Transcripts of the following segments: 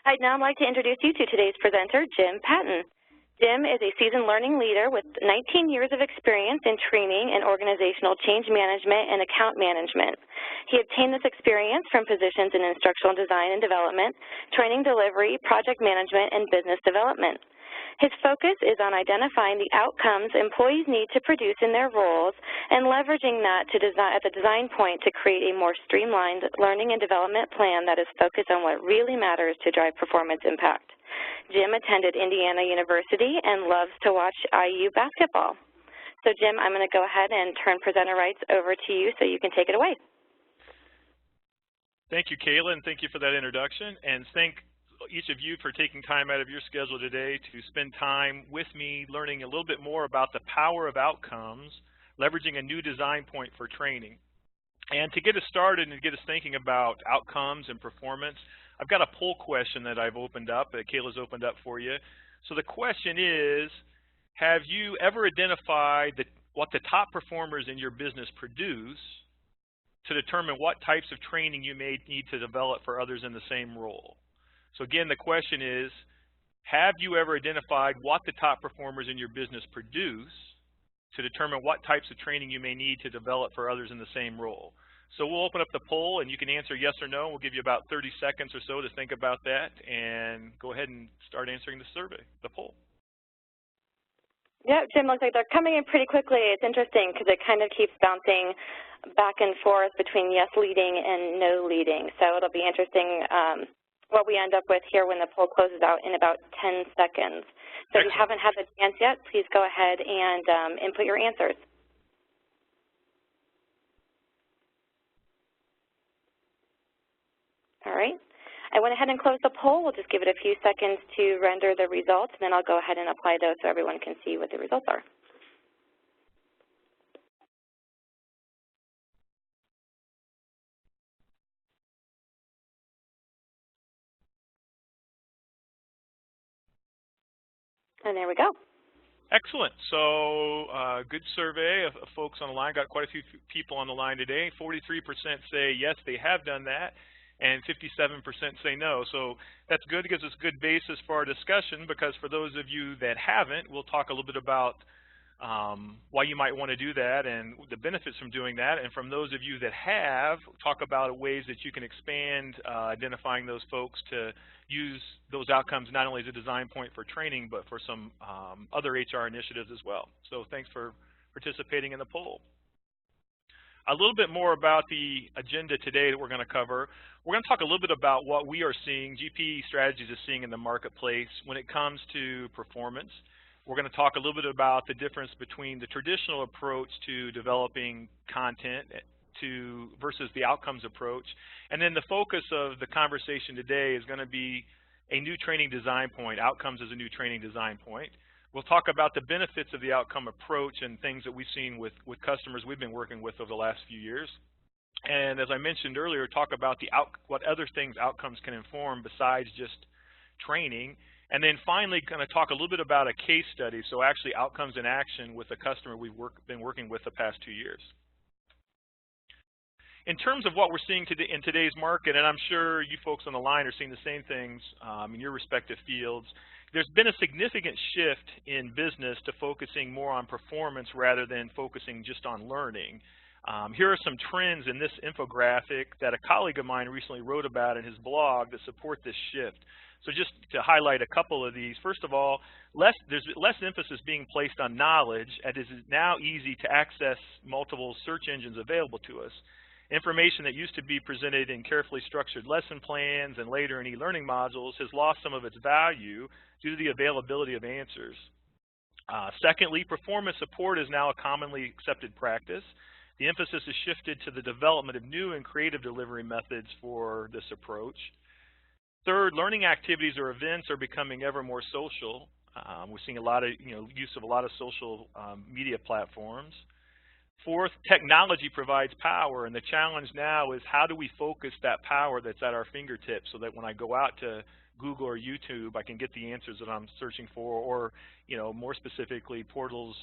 I'd now like to introduce you to today's presenter, Jim Patton. Jim is a seasoned learning leader with 19 years of experience in training and organizational change management and account management. He obtained this experience from positions in instructional design and development, training delivery, project management, and business development. His focus is on identifying the outcomes employees need to produce in their roles and leveraging that at the design point to create a more streamlined learning and development plan that is focused on what really matters to drive performance impact. Jim attended Indiana University and loves to watch IU basketball. So Jim, I'm going to go ahead and turn presenter rights over to you so you can take it away. Thank you, Kayla, and thank you for that introduction. And thank each of you for taking time out of your schedule today to spend time with me learning a little bit more about the power of outcomes, leveraging a new design point for training. And to get us started and get us thinking about outcomes and performance, I've got a poll question that I've opened up, that Kayla's opened up for you. So the question is, have you ever identified what the top performers in your business produce to determine what types of training you may need to develop for others in the same role? So again, the question is, have you ever identified what the top performers in your business produce to determine what types of training you may need to develop for others in the same role? So we'll open up the poll, and you can answer yes or no. We'll give you about 30 seconds or so to think about that, and go ahead and start answering the survey, the poll. Yeah, Jim, looks like they're coming in pretty quickly. It's interesting because it kind of keeps bouncing back and forth between yes leading and no leading. So it'll be interesting what we end up with here when the poll closes out in about 10 seconds. So if you haven't had the chance yet, please go ahead and input your answers. All right. I went ahead and closed the poll. We'll just give it a few seconds to render the results, and then I'll go ahead and apply those so everyone can see what the results are. And there we go. Excellent. So good survey of folks on the line. Got quite a few people on the line today. 43% say yes, they have done that, and 57% say no. So that's good. It gives us a good basis for our discussion, because for those of you that haven't, we'll talk a little bit about why you might want to do that and the benefits from doing that. And from those of you that have, talk about ways that you can expand identifying those folks to use those outcomes not only as a design point for training, but for some other HR initiatives as well. So thanks for participating in the poll. A little bit more about the agenda today that we're going to cover. We're going to talk a little bit about what we are seeing, GP Strategies is seeing in the marketplace when it comes to performance. We're going to talk a little bit about the difference between the traditional approach to developing content versus the outcomes approach. And then the focus of the conversation today is going to be a new training design point. Outcomes as a new training design point. We'll talk about the benefits of the outcome approach and things that we've seen with customers we've been working with over the last few years. And as I mentioned earlier, talk about what other things outcomes can inform besides just training. And then finally, going to talk a little bit about a case study, so actually outcomes in action with a customer we've been working with the past 2 years. In terms of what we're seeing in today's market, and I'm sure you folks on the line are seeing the same things in your respective fields, there's been a significant shift in business to focusing more on performance rather than focusing just on learning. Here are some trends in this infographic that a colleague of mine recently wrote about in his blog that support this shift. So just to highlight a couple of these, first of all, there's less emphasis being placed on knowledge, as it is now easy to access multiple search engines available to us. Information that used to be presented in carefully structured lesson plans and later in e-learning modules has lost some of its value due to the availability of answers. Secondly, performance support is now a commonly accepted practice. The emphasis is shifted to the development of new and creative delivery methods for this approach. Third, learning activities or events are becoming ever more social. We're seeing a lot of use of a lot of social media platforms. Fourth, technology provides power, and the challenge now is how do we focus that power that's at our fingertips so that when I go out to Google or YouTube, I can get the answers that I'm searching for, or more specifically, portals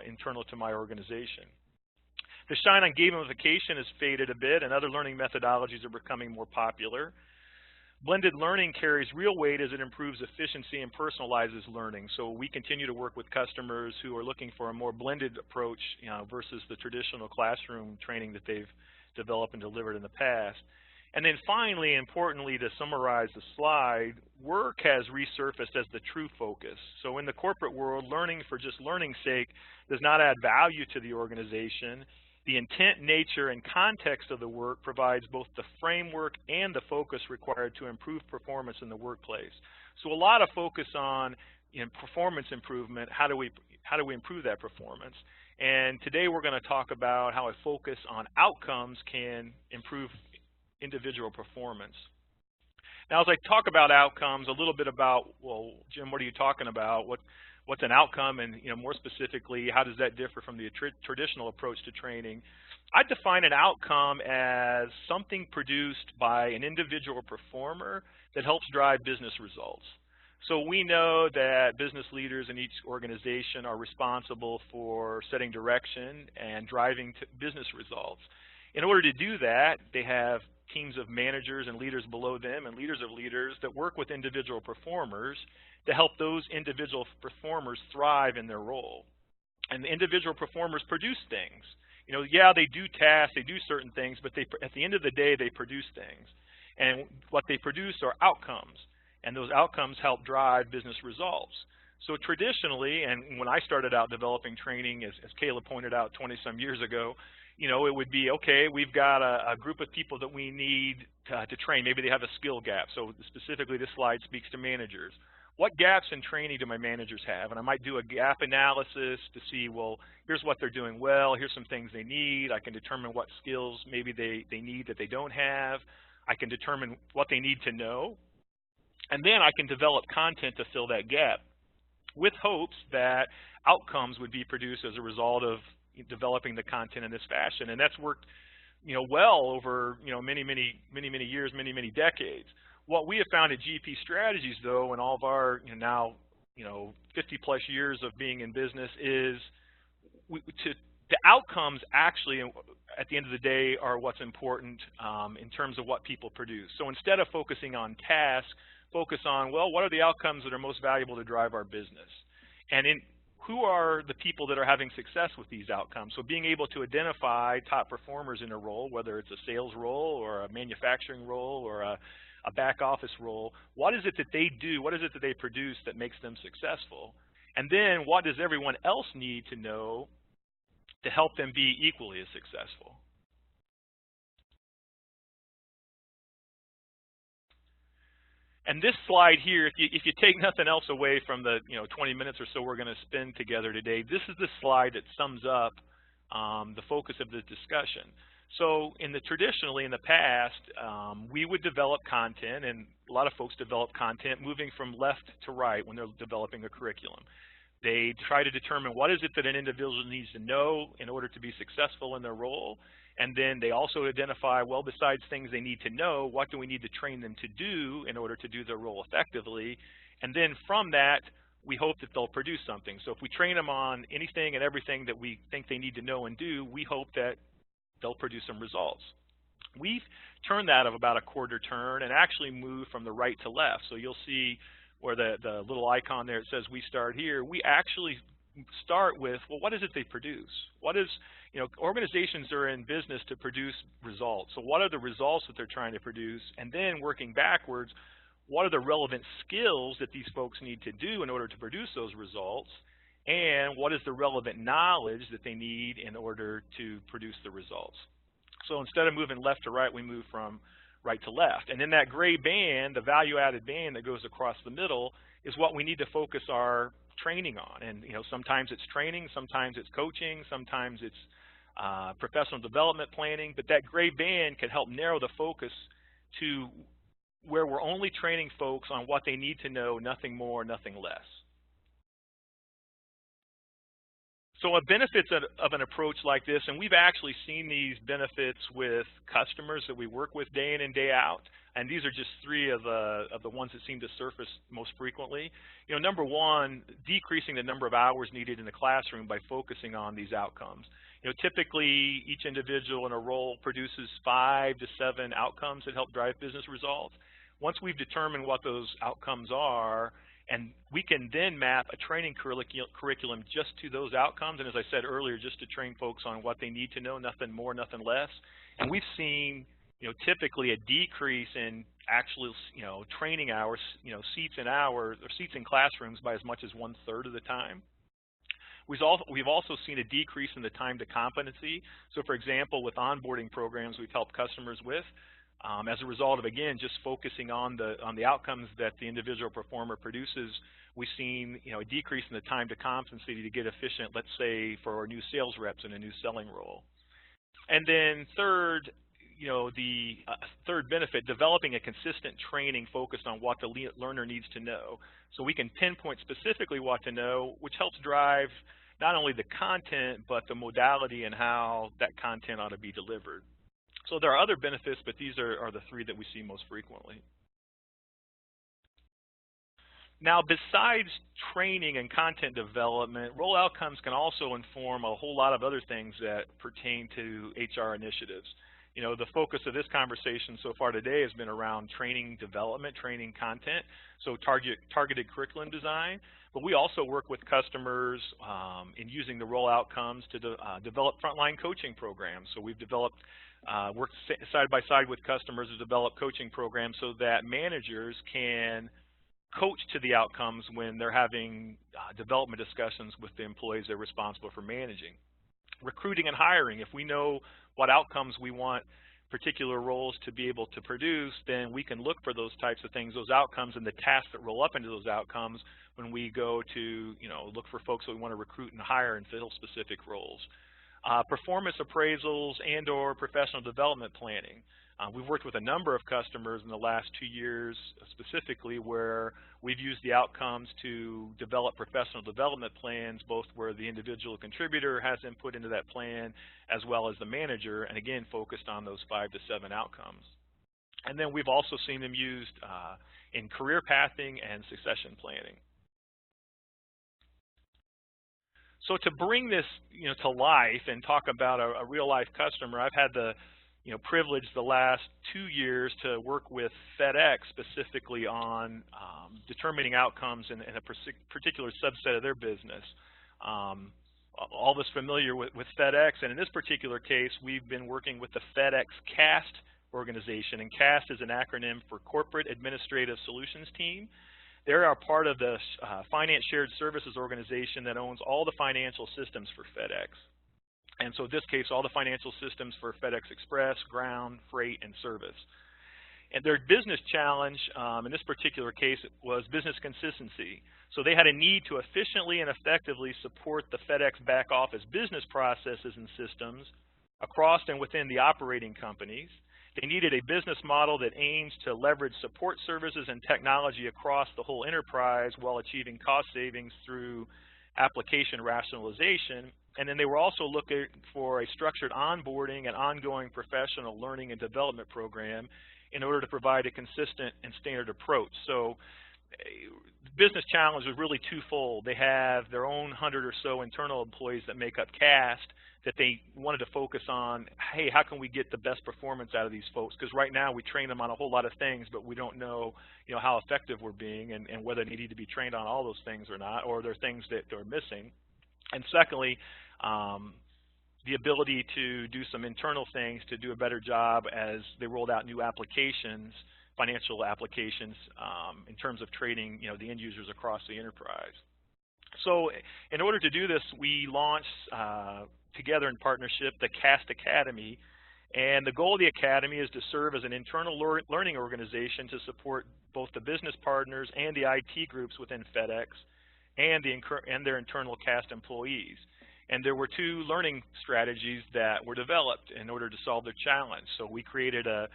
internal to my organization. The shine on gamification has faded a bit, and other learning methodologies are becoming more popular. Blended learning carries real weight as it improves efficiency and personalizes learning. So we continue to work with customers who are looking for a more blended approach, versus the traditional classroom training that they've developed and delivered in the past. And then finally, importantly, to summarize the slide, work has resurfaced as the true focus. So in the corporate world, learning for just learning's sake does not add value to the organization. The intent, nature, and context of the work provides both the framework and the focus required to improve performance in the workplace. So a lot of focus on performance improvement. How do we improve that performance? And today we're going to talk about how a focus on outcomes can improve individual performance. Now, as I talk about outcomes, a little bit about, well, Jim, what are you talking about? What's an outcome, and more specifically, how does that differ from the traditional approach to training? I define an outcome as something produced by an individual performer that helps drive business results. So we know that business leaders in each organization are responsible for setting direction and driving business results. In order to do that, they have teams of managers and leaders below them and leaders of leaders that work with individual performers to help those individual performers thrive in their role. And the individual performers produce things. Yeah, they do tasks, they do certain things, but at the end of the day, they produce things. And what they produce are outcomes, and those outcomes help drive business results. So traditionally, and when I started out developing training, as Kayla pointed out 20-some years ago, it would be, okay, we've got a group of people that we need to train. Maybe they have a skill gap. So specifically, this slide speaks to managers. What gaps in training do my managers have? And I might do a gap analysis to see, well, here's what they're doing well. Here's some things they need. I can determine what skills maybe they need that they don't have. I can determine what they need to know. And then I can develop content to fill that gap with hopes that outcomes would be produced as a result of developing the content in this fashion. And that's worked well over many years, many decades. What we have found at GP Strategies, though, in all of our now 50+ years of being in business, is the outcomes actually at the end of the day are what's important in terms of what people produce. So instead of focusing on tasks, focus on, well, what are the outcomes that are most valuable to drive our business? And who are the people that are having success with these outcomes? So being able to identify top performers in a role, whether it's a sales role or a manufacturing role or a back office role, what is it that they do, what is it that they produce that makes them successful? And then what does everyone else need to know to help them be equally as successful? And this slide here, if you take nothing else away from the 20 minutes or so we're going to spend together today, this is the slide that sums up the focus of the discussion. So traditionally in the past, we would develop content, and a lot of folks develop content moving from left to right when they're developing a curriculum. They try to determine what is it that an individual needs to know in order to be successful in their role. And then they also identify, well, besides things they need to know, what do we need to train them to do in order to do their role effectively? And then from that, we hope that they'll produce something. So if we train them on anything and everything that we think they need to know and do, we hope that they'll produce some results. We've turned that of about a quarter turn and actually moved from the right to left. So you'll see where the little icon there, it says we start here. We actually start with, well, what is it they produce? What is, organizations are in business to produce results. So what are the results that they're trying to produce? And then working backwards, what are the relevant skills that these folks need to do in order to produce those results? And what is the relevant knowledge that they need in order to produce the results? So instead of moving left to right, we move from right to left. And in that gray band, the value-added band that goes across the middle, is what we need to focus our training on. And sometimes it's training, sometimes it's coaching, sometimes it's professional development planning. But that gray band can help narrow the focus to where we're only training folks on what they need to know, nothing more, nothing less. So a benefits of an approach like this, and we've actually seen these benefits with customers that we work with day in and day out, and these are just three of the ones that seem to surface most frequently. Number one, decreasing the number of hours needed in the classroom by focusing on these outcomes. Typically each individual in a role produces 5 to 7 outcomes that help drive business results. Once we've determined what those outcomes are, and we can then map a training curriculum just to those outcomes, and as I said earlier, just to train folks on what they need to know, nothing more, nothing less. And we've seen, typically a decrease in actual, training hours, seats in classrooms by as much as 1/3 of the time. We've also seen a decrease in the time to competency. So, for example, with onboarding programs we've helped customers with, as a result of, again, just focusing on the outcomes that the individual performer produces, we've seen, a decrease in the time to competency to get efficient, let's say, for our new sales reps in a new selling role. And then third, the third benefit, developing a consistent training focused on what the learner needs to know. So we can pinpoint specifically what to know, which helps drive not only the content, but the modality and how that content ought to be delivered. So there are other benefits, but these are the three that we see most frequently. Now, besides training and content development, role outcomes can also inform a whole lot of other things that pertain to HR initiatives. The focus of this conversation so far today has been around training development, training content, so targeted curriculum design. But we also work with customers in using the role outcomes to develop frontline coaching programs. So we've worked side by side with customers to develop coaching programs so that managers can coach to the outcomes when they're having development discussions with the employees they're responsible for managing. Recruiting and hiring, if we know what outcomes we want particular roles to be able to produce, then we can look for those types of things, those outcomes, and the tasks that roll up into those outcomes when we go to look for folks that we want to recruit and hire and fill specific roles. Performance appraisals and or professional development planning. We've worked with a number of customers in the last 2 years specifically where we've used the outcomes to develop professional development plans, both where the individual contributor has input into that plan as well as the manager, and again focused on those 5 to 7 outcomes. And then we've also seen them used in career pathing and succession planning. So to bring this to life and talk about a real life customer, I've had the privilege the last 2 years to work with FedEx specifically on determining outcomes in a particular subset of their business. All of us familiar with FedEx, and in this particular case, we've been working with the FedEx CAST organization, and CAST is an acronym for Corporate Administrative Solutions Team. They are part of the Finance Shared Services organization that owns all the financial systems for FedEx. And so in this case, all the financial systems for FedEx Express, Ground, Freight, and Service. And their business challenge in this particular case was business consistency. So they had a need to efficiently and effectively support the FedEx back office business processes and systems across and within the operating companies. They needed a business model that aims to leverage support services and technology across the whole enterprise while achieving cost savings through application rationalization. And then they were also looking for a structured onboarding and ongoing professional learning and development program in order to provide a consistent and standard approach. So the business challenge was really twofold. They have their own 100 or so internal employees that make up CAST that they wanted to focus on, hey, how can we get the best performance out of these folks? Because right now we train them on a whole lot of things, but we don't know, how effective we're being and whether they need to be trained on all those things or not, or there are things that they're missing. And secondly, the ability to do some internal things to do a better job as they rolled out new applications, financial applications, in terms of training, the end users across the enterprise. So in order to do this, we launched together in partnership the CAST Academy, and the goal of the Academy is to serve as an internal learning organization to support both the business partners and the IT groups within FedEx and their internal CAST employees. And there were 2 learning strategies that were developed in order to solve their challenge. So we created a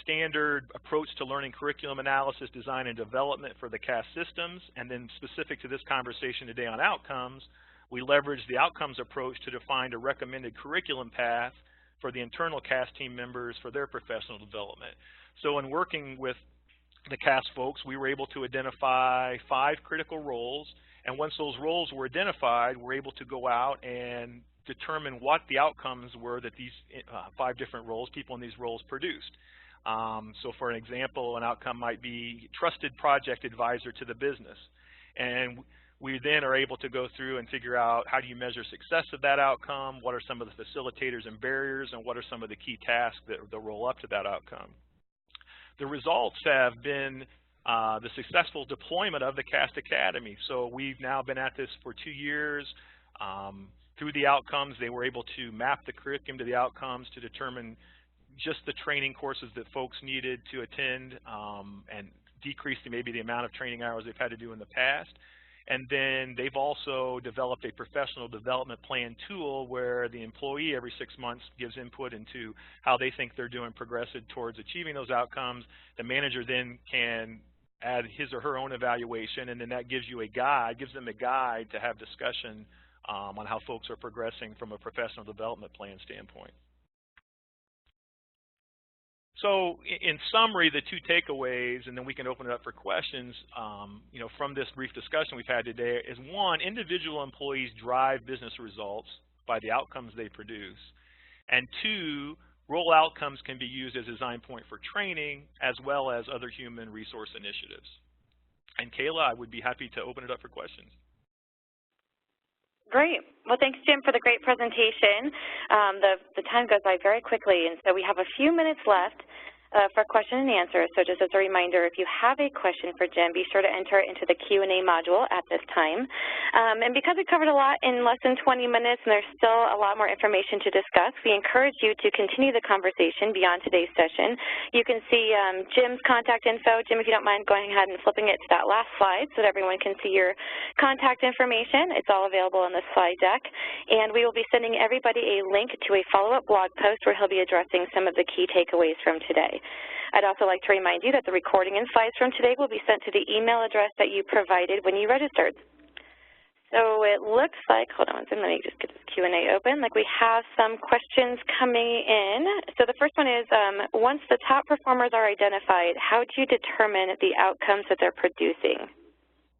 standard approach to learning curriculum analysis, design, and development for the CAST systems. And then specific to this conversation today on outcomes, we leveraged the outcomes approach to define a recommended curriculum path for the internal CAST team members for their professional development. So in working with the CAST folks, we were able to identify 5 critical roles. And once those roles were identified, we're able to go out and determine what the outcomes were that these 5 different roles, people in these roles produced. So for an example, an outcome might be trusted project advisor to the business. And we then are able to go through and figure out how do you measure success of that outcome, what are some of the facilitators and barriers, and what are some of the key tasks that roll up to that outcome. The results have been the successful deployment of the CAST Academy. So we've now been at this for 2 years. Through the outcomes, they were able to map the curriculum to the outcomes to determine just the training courses that folks needed to attend and decrease maybe the amount of training hours they've had to do in the past. And then they've also developed a professional development plan tool where the employee every 6 months gives input into how they think they're doing progressive towards achieving those outcomes. The manager then can add his or her own evaluation, and then that gives you a guide, gives them a guide to have discussion on how folks are progressing from a professional development plan standpoint. So in summary, the 2 takeaways, and then we can open it up for questions, from this brief discussion we've had today is 1, individual employees drive business results by the outcomes they produce. And 2, role outcomes can be used as a design point for training as well as other human resource initiatives. And Kayla, I would be happy to open it up for questions. Great. Well, thanks, Jim, for the great presentation. The time goes by very quickly, and so we have a few minutes left for question and answer. So just as a reminder, if you have a question for Jim, be sure to enter it into the Q&A module at this time. And because we covered a lot in less than 20 minutes and there's still a lot more information to discuss, we encourage you to continue the conversation beyond today's session. You can see Jim's contact info. Jim, if you don't mind going ahead and flipping it to that last slide so that everyone can see your contact information. It's all available in the slide deck. And we will be sending everybody a link to a follow-up blog post where he'll be addressing some of the key takeaways from today. I'd also like to remind you that the recording and slides from today will be sent to the email address that you provided when you registered. So it looks like, hold on one second, let me just get this Q&A open, like we have some questions coming in. So the first one is, once the top performers are identified, how do you determine the outcomes that they're producing?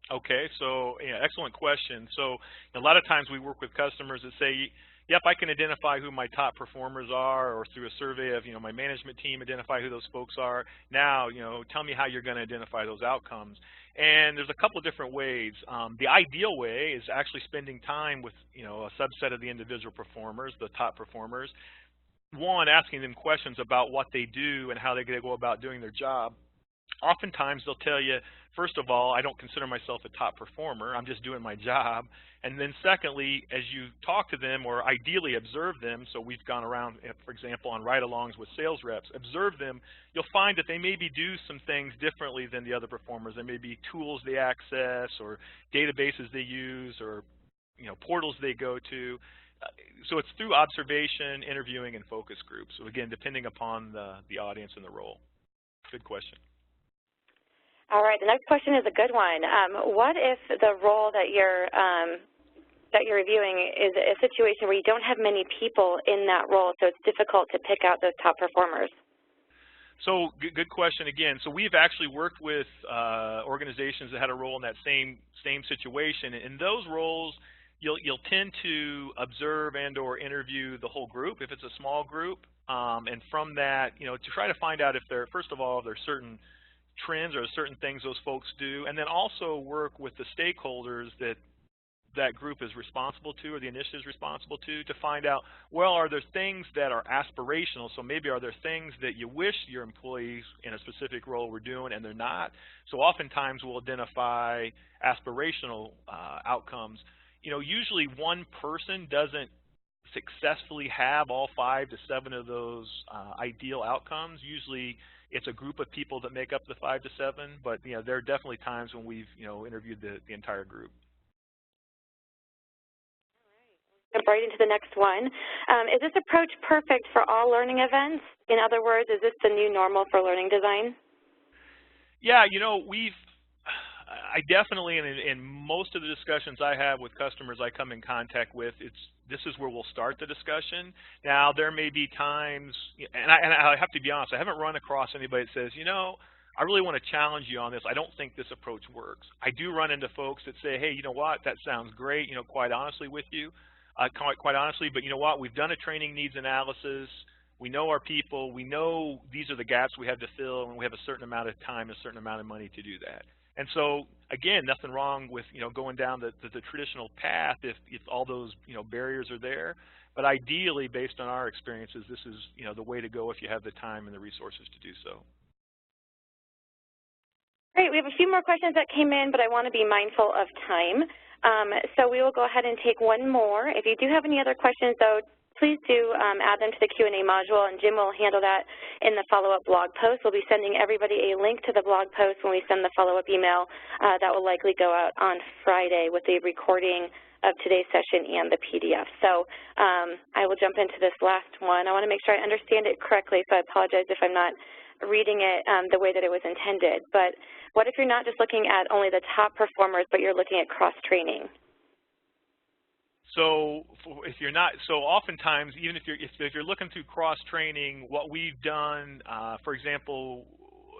Okay, so yeah, excellent question. So a lot of times we work with customers that say, yep, I can identify who my top performers are, or through a survey of, my management team, identify who those folks are. Now, tell me how you're going to identify those outcomes. And there's a couple of different ways. The ideal way is actually spending time with, a subset of the individual performers, the top performers. 1, asking them questions about what they do and how they go about doing their job. Oftentimes they'll tell you, first of all, I don't consider myself a top performer, I'm just doing my job. And then secondly, as you talk to them or ideally observe them, so we've gone around, for example, on ride-alongs with sales reps, observe them, you'll find that they maybe do some things differently than the other performers. There may be tools they access or databases they use or portals they go to. So it's through observation, interviewing, and focus groups. So again, depending upon the audience and the role. Good question. All right, the next question is a good one. What if the role that you're reviewing is a situation where you don't have many people in that role, so it's difficult to pick out those top performers? So good question again. So we've actually worked with organizations that had a role in that same situation. In those roles, you'll tend to observe and/or interview the whole group if it's a small group, and from that, to try to find out if there, first of all, if there's certain trends or certain things those folks do, and then also work with the stakeholders that group is responsible to or the initiative is responsible to find out, well, are there things that are aspirational? So maybe are there things that you wish your employees in a specific role were doing and they're not? So oftentimes we'll identify aspirational outcomes. Usually one person doesn't successfully have all 5 to 7 of those ideal outcomes. Usually it's a group of people that make up the 5 to 7, but there are definitely times when we've interviewed the entire group. Jump right into the next one. Is this approach perfect for all learning events? In other words, is this the new normal for learning design? Yeah, I definitely, in most of the discussions I have with customers I come in contact with, this is where we'll start the discussion. Now, there may be times, and I have to be honest, I haven't run across anybody that says, I really want to challenge you on this. I don't think this approach works. I do run into folks that say, hey, you know what, that sounds great, quite honestly with you. Quite honestly, but you know what, we've done a training needs analysis. We know our people. We know these are the gaps we have to fill, and we have a certain amount of time, a certain amount of money to do that. And so, again, nothing wrong with going down the traditional path if all those barriers are there. But ideally, based on our experiences, this is the way to go if you have the time and the resources to do so. Great. We have a few more questions that came in, but I want to be mindful of time. So we will go ahead and take one more. If you do have any other questions, though, please do add them to the Q&A module, and Jim will handle that in the follow-up blog post. We'll be sending everybody a link to the blog post when we send the follow-up email. That will likely go out on Friday with a recording of today's session and the PDF. So I will jump into this last one. I want to make sure I understand it correctly, so I apologize if I'm not reading it the way that it was intended. But what if you're not just looking at only the top performers, but you're looking at cross-training? So if you're not, so oftentimes, even if you're looking through cross-training, what we've done, for example,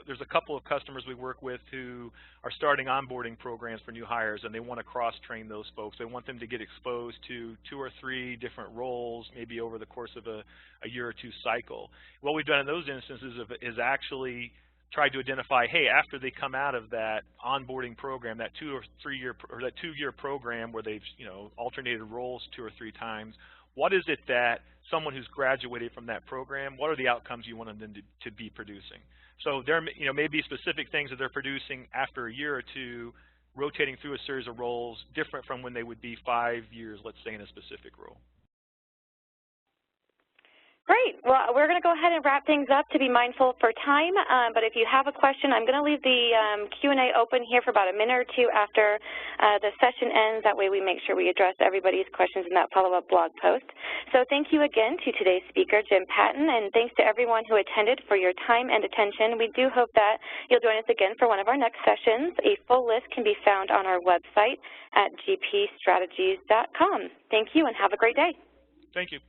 there's a couple of customers we work with who are starting onboarding programs for new hires, and they want to cross-train those folks. They want them to get exposed to 2 or 3 different roles, maybe over the course of a year or 2 cycle. What we've done in those instances is actually tried to identify, hey, after they come out of that onboarding program, that 2 or 3 year or that 2-year program where they've alternated roles 2 or 3 times, what is it that someone who's graduated from that program, what are the outcomes you want them to be producing? So there may be specific things that they're producing after a year or 2, rotating through a series of roles, different from when they would be 5 years, let's say, in a specific role. Great. Well, we're going to go ahead and wrap things up to be mindful for time. But if you have a question, I'm going to leave the Q&A open here for about a minute or 2 after the session ends. That way we make sure we address everybody's questions in that follow-up blog post. So thank you again to today's speaker, Jim Patton, and thanks to everyone who attended for your time and attention. We do hope that you'll join us again for one of our next sessions. A full list can be found on our website at gpstrategies.com. Thank you and have a great day. Thank you.